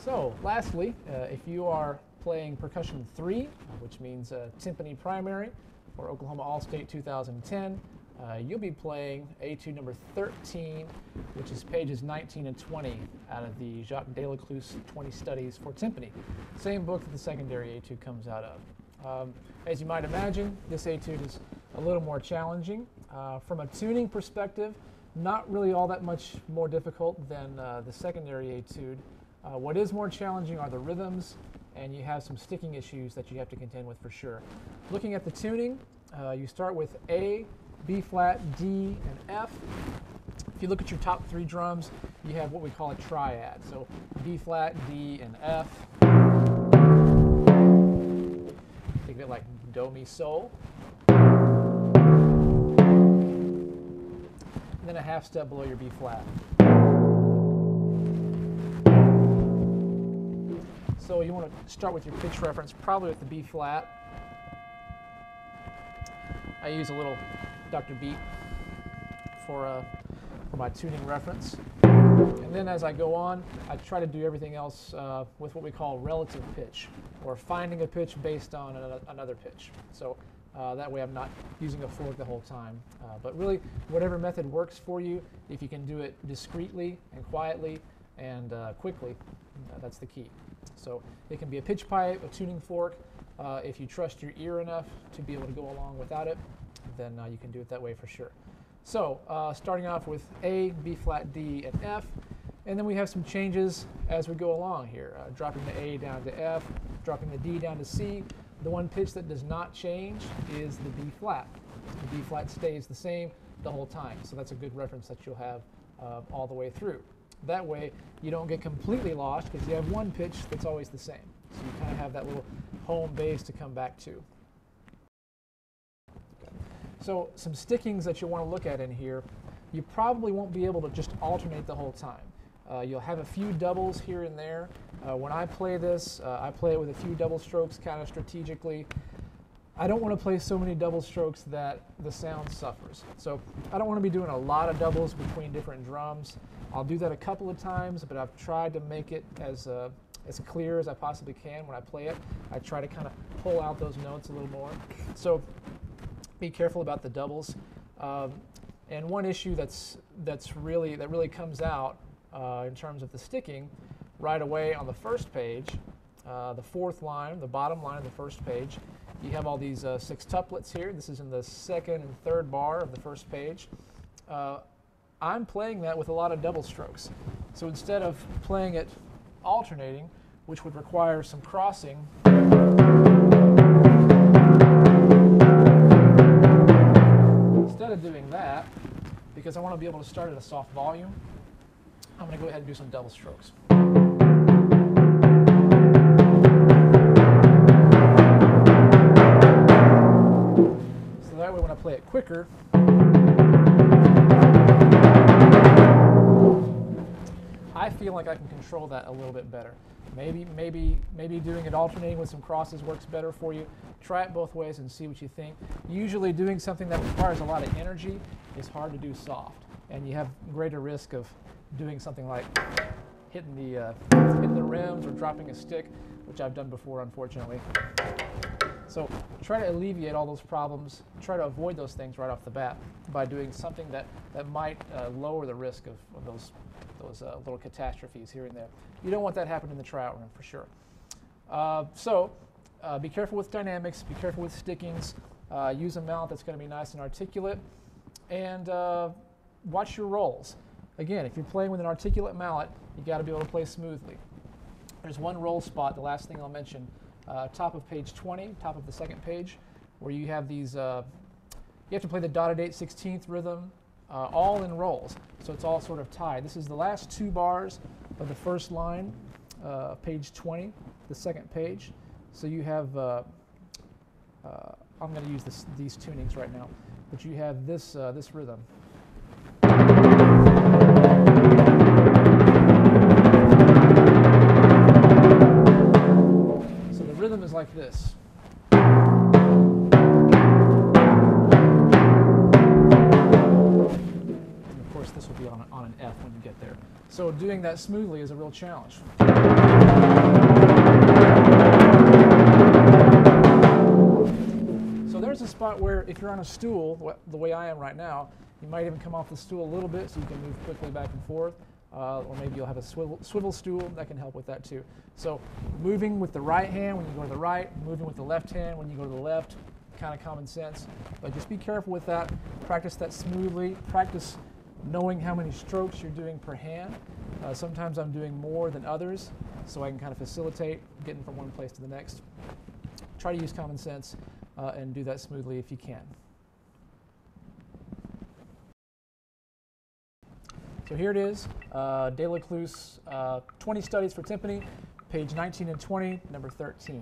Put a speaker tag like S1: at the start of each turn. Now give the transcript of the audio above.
S1: So lastly, if you are playing Percussion 3, which means timpani primary for Oklahoma All-State 2010, you'll be playing Etude number 13, which is pages 19 and 20 out of the Jacques Delacluse 20 Studies for Timpani, same book that the secondary Etude comes out of. As you might imagine, this Etude is a little more challenging. From a tuning perspective, not really all that much more difficult than the secondary Etude. What is more challenging are the rhythms, and you have some sticking issues that you have to contend with for sure. Looking at the tuning, you start with A, B flat, D, and F. If you look at your top three drums, you have what we call a triad. So B flat, D, and F. Think of it like Do, Mi, Sol. And then a half step below your B flat. So you want to start with your pitch reference, probably with the B flat. I use a little Dr. Beat for my tuning reference. And then as I go on, I try to do everything else with what we call relative pitch, or finding a pitch based on another pitch. So that way I'm not using a fork the whole time. But really, whatever method works for you, if you can do it discreetly and quietly and quickly, that's the key. So it can be a pitch pipe, a tuning fork. If you trust your ear enough to be able to go along without it, then you can do it that way for sure. So starting off with A, B flat, D, and F, and then we have some changes as we go along here. Dropping the A down to F, dropping the D down to C. The one pitch that does not change is the B flat. The B flat stays the same the whole time, so that's a good reference that you'll have all the way through. That way you don't get completely lost because you have one pitch that's always the same. So you kind of have that little home base to come back to. Okay. So some stickings that you'll want to look at in here, you probably won't be able to just alternate the whole time. You'll have a few doubles here and there. When I play this, I play it with a few double strokes kind of strategically. I don't want to play so many double strokes that the sound suffers. So I don't want to be doing a lot of doubles between different drums. I'll do that a couple of times, but I've tried to make it as clear as I possibly can when I play it. I try to kind of pull out those notes a little more. So be careful about the doubles. And one issue that really comes out in terms of the sticking right away on the first page, the fourth line, the bottom line of the first page, you have all these sextuplets here. This is in the second and third bar of the first page. I'm playing that with a lot of double strokes. So instead of playing it alternating, which would require some crossing, instead of doing that, because I want to be able to start at a soft volume, I'm going to go ahead and do some double strokes. So that way when I play it quicker, I feel like I can control that a little bit better. Maybe doing it alternating with some crosses works better for you. Try it both ways and see what you think. Usually doing something that requires a lot of energy is hard to do soft, and you have greater risk of doing something like hitting the rims or dropping a stick, which I've done before, unfortunately. So try to alleviate all those problems. Try to avoid those things right off the bat by doing something that might lower the risk of those little catastrophes here and there. You don't want that happening in the tryout room for sure. So be careful with dynamics, be careful with stickings, use a mount that's going to be nice and articulate, and watch your rolls. Again, if you're playing with an articulate mallet, you got to be able to play smoothly. There's one roll spot, the last thing I'll mention, top of page 20, top of the second page, where you have these, you have to play the dotted 8/16 rhythm, all in rolls, so it's all sort of tied. This is the last two bars of the first line, page 20, the second page. So you have, I'm going to use these tunings right now, but you have this rhythm. So the rhythm is like this. This will be on an F when you get there. So doing that smoothly is a real challenge. So there's a spot where if you're on a stool, the way I am right now, you might even come off the stool a little bit so you can move quickly back and forth. Or maybe you'll have a swivel stool that can help with that too. So moving with the right hand when you go to the right, moving with the left hand when you go to the left, kind of common sense. But just be careful with that. Practice that smoothly. Practice knowing how many strokes you're doing per hand. Sometimes I'm doing more than others, so I can kind of facilitate getting from one place to the next. Try to use common sense and do that smoothly if you can. So here it is, Delecluse 20 Studies for Timpani, page 19 and 20, number 13.